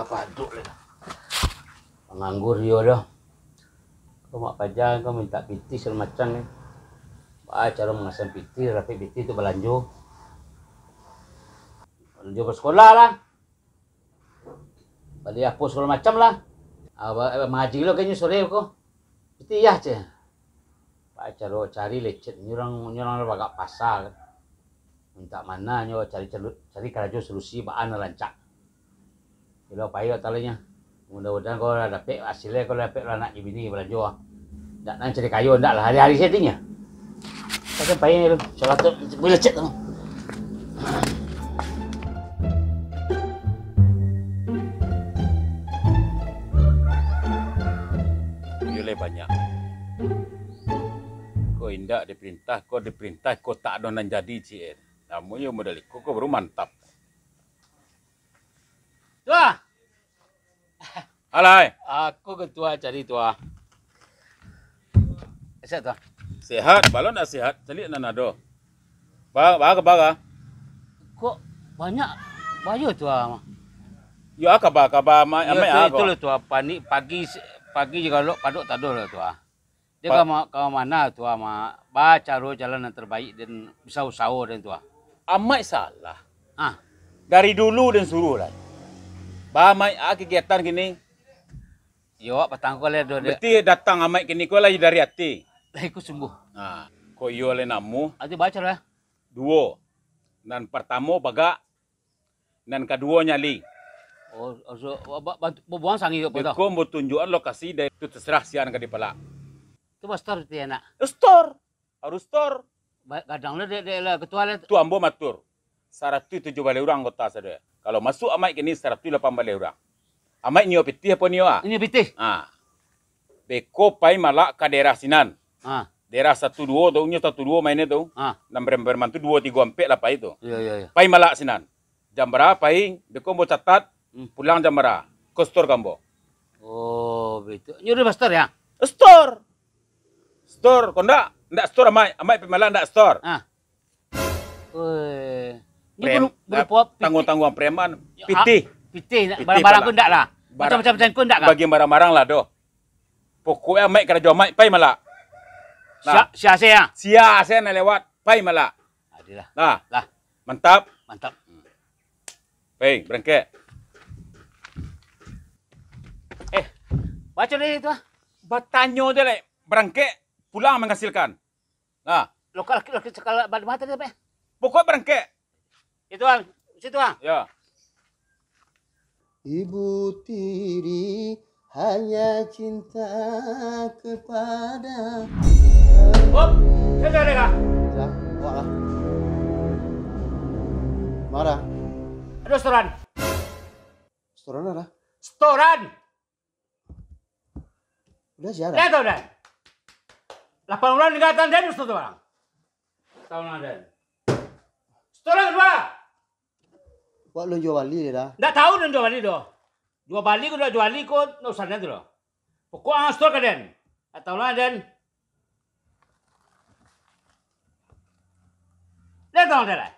paduk lah. Penganggur dia dah. Kau mak pajang, kau minta piti segala macam ni. Cara mengasah piti, rapi piti tu belanjo. Belanjo bersekolah lah. Balik apa segala macam lah. Mengaji lo kayaknya sore kau. Piti ya je. Cara cari lecet, nyurang bagak pasar. Minta mana nyo cari kerja solusi baan rancak. Kalau payah talanya. Mudah-mudahan kau dah dapat hasilnya, kau dapat anak bini belanjo. Tak nak cari kayu ndak lah hari-hari settingnya. Takkan payah tu. Salah tu boleh lecet tu. Boleh banyak. Kau indak diperintah, kau tak ada nan jadi cik. Namun yo modal kau baru mantap. Tua. Alai. Aku ketua cari tua. Sehat tua. Sehat, balon nak sehat. Celik nan ada. Baga. Kok banyak bayu tua. Yo kabar amai aku. Itu tua pagi juga lo paduk tak ada lah tua. Dia kau mana tua baca jalan yang terbaik dan bisa usaha dan tua. Amai salah. Dari dulu dan suruh lah. Amai kegiatan gini. Yo petang kau lihat dia. Berarti datang amai kini kau lagi dari hati. Aku sungguh. Kau yo le namu. Ati baca lah. Dua. Dan pertama baga. Dan kedua nyali. Buang sangi ke pada. Kau mau tunjukan lokasi dari itu terserah sian ke di pala. Itu pastor tu enak. Store. Harus store. Kadang dia lah ketua lah. Tu ambo matur. 107 balik orang kota saja. Kalau masuk amai kini 108 balik orang. Amai nyo pitih apa nyo Ini pitih. Beko pai malak ke daerah Sinan. Daerah 12 tu nyo 12 mainnya tu. Nomor mantu 234 lah pai itu. Iya. Pai malak Sinan. Jam berapa pai beko mau catat pulang jam berapa. Kostor kambo. Oh, betul. Nyuri pastor ya? Store. Kau ndak store amai pemalak ndak store. Ini berupa tanggung preman. Pitih. Barang-barang ku ndak lah. Macam-macam ku ndak kan? Bagi barang-barang lah doh. Pokoknya amai kerja amai pai malak. Sia-sia nak lewat pai malak. Adilah. Lah. Mantap. Pai, berangkat. Baca ni tu. Batanyo dia lek berangkat pulang menghasilkan. Lokal sekali mata dia apa? Pokok berangkat. Itu bang, situ bang. Ya. Ibu tiri hanya cinta kepada. Situ ada kah? Ya, bawa lah. Marah. Ada restoran. Restoran ada. Restoran. Udah siapa? Lihat dah. 8 bulan negatan dan restoran bang. Tahun ada. Restoran kedua. Buat lo jual balik dah. Nggak tahu dan jual balik doh. Jual balik ko jual balik ko no sana tu loh. Pokok ang store ka den. Atau lah den. Lihat dong dah.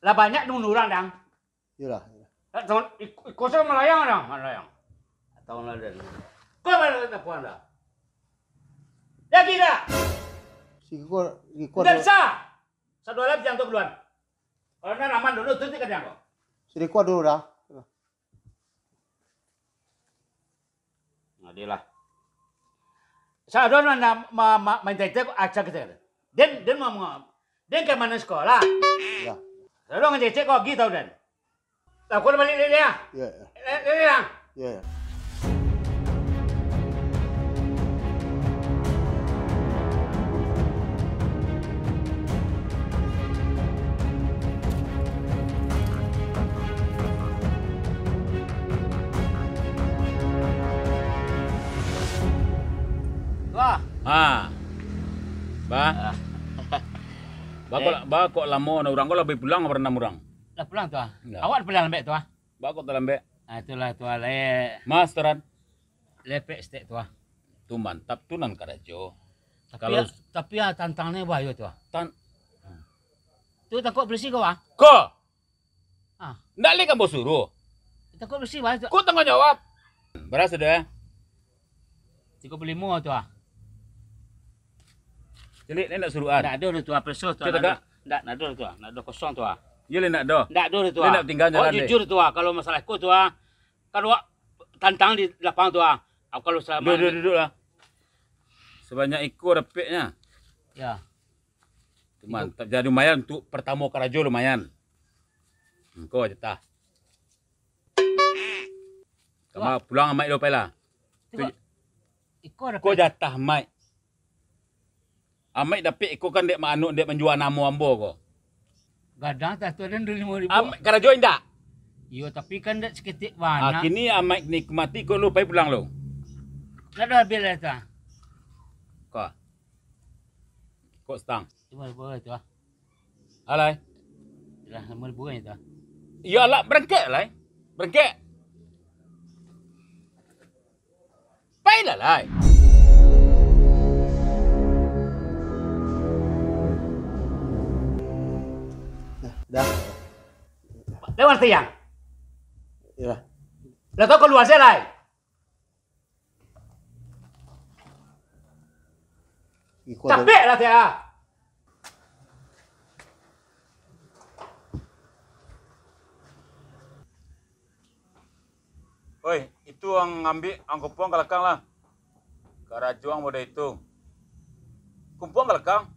Lah banyak nurang dang. Yalah. Kosong melayang dang, melayang. Atau lah den. Kau mana kita puan dah? Lagi dah. Sikor. Dan sah. Satu lagi yang tu keluar. Kalau nak aman dulu tu tidak ada kau. Sikor dulu dah. Adilah. Saya ada main tetek acak kita. Den ke mana sekolah? Ya. Saya ada ngecek kau gitu dan. Lah kau balik dia ya? Ya. Ini lang. Ya. Ba kok lama na orang kau lebih pulang apa enam orang? Dah pulang tu ah. Awak pulang lambat tu ah. Ba kok terlambat. Itulah tu ah le. Mas teran. Lepek stek tu ah. Tu mantap tu nan karajo. Tapi tantangnya bahaya tu ah. Tu takut bersih kau ah. Ko. Ndak le kan bos suruh. Takut mesti bahas tu. Kau tanggung jawab. Berapa sudah? 35 tu ah. Jadi ni nak suruhan. Tak ada tu ah preso tu. Kita tak? Tak ada tu ah. Nak ada kosong tu ah. Ya le nak dah. Tak ada tu Dia ah. nak tinggal jalan dia. Jujur tu ah kalau masalah aku tu ah. Kalau tantang di lapang tu ah. Kalau selama Duduk lah. Sebanyak ekor dapatnya. ya. Mantap. Jadi lumayan untuk pertama karajo lumayan. Kau jatah. Kamu pulang amai lo pala. Ikut Kau jatah amai. Amai dapat ikut kan dek manuk dek menjual nama ambo ko. gadang tak tu ada 5,000. Amai karajo indak. Yo tapi kan dak seketik banyak. Kini amai nikmati kau lu pai pulang lo. Nak dah bil tu. Kau. Kau stang. Cuma boleh tu ah. Alai. Dah 5,000 tu. Ya lah berengkek lah. Berengkek. Pai lah lah. Dah. Lewat tiang. Ya. Dah tahu keluar saya lah. Capek lah saya. Oi, itu ang ambil ang kumpuang kalakang lah. Karajuang muda itu. Kumpuang kalakang.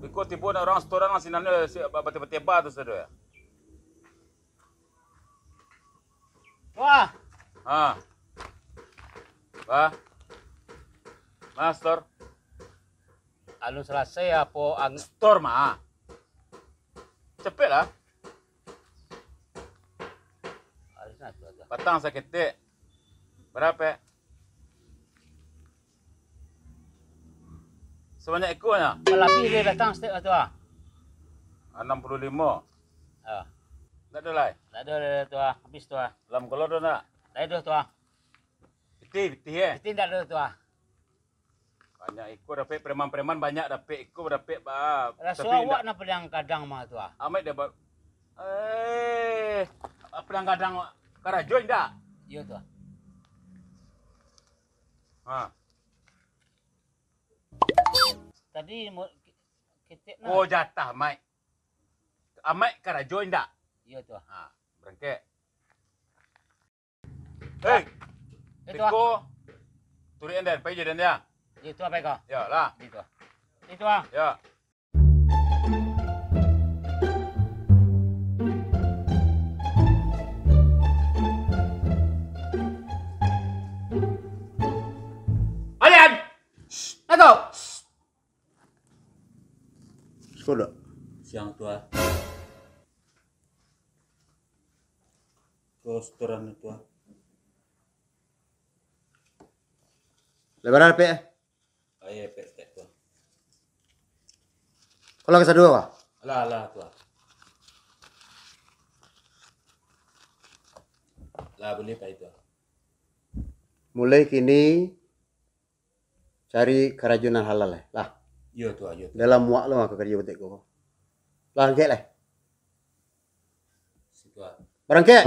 Ikut tipu orang setoran lah sinannya bati-bati tu saudara. Wah, Ha. Wah. Master, anu selesai apa ang store mah. Cepet lah. Alisna tu. Patang sakit te. Berapa? Sebanyak ekornya? Lebih dia datang setiap tu ah. 65. Ah. Tak ada lah. Tak ada tu ah. Habis tu ah. Dalam kolor tu nak. Tak ada tu ah. Piti eh. Mesti tak ada tu ah. Banyak ekor dapat preman-preman banyak dapat ekor dapat Rasa awak nak pedang kadang mah tu ah. Amat dapat pedang kadang karajo indak? Ya tu ah. Ha. Tadi ketik nak. Oh jatah mai. Amat karajo indak? Ya tu ah. Ha, berengkek. Hei. Itu ah. Tiko. Turi enden, pai je dan dia. Itu apa kau? Ya lah. Itu ah. Itu ah. Ya. Alian. Atau Sudah. Siang tua. Kostoran tua. Lebaran pe. Aye pek tua. Kalau ke dua kah? Lah tua. Lah boleh pak itu. Mulai kini cari kerajunan halal lah. Yo tua, yo. Dalam muak lo aku kerja betek ko. Lah ke lah. Si tua. Barang ke.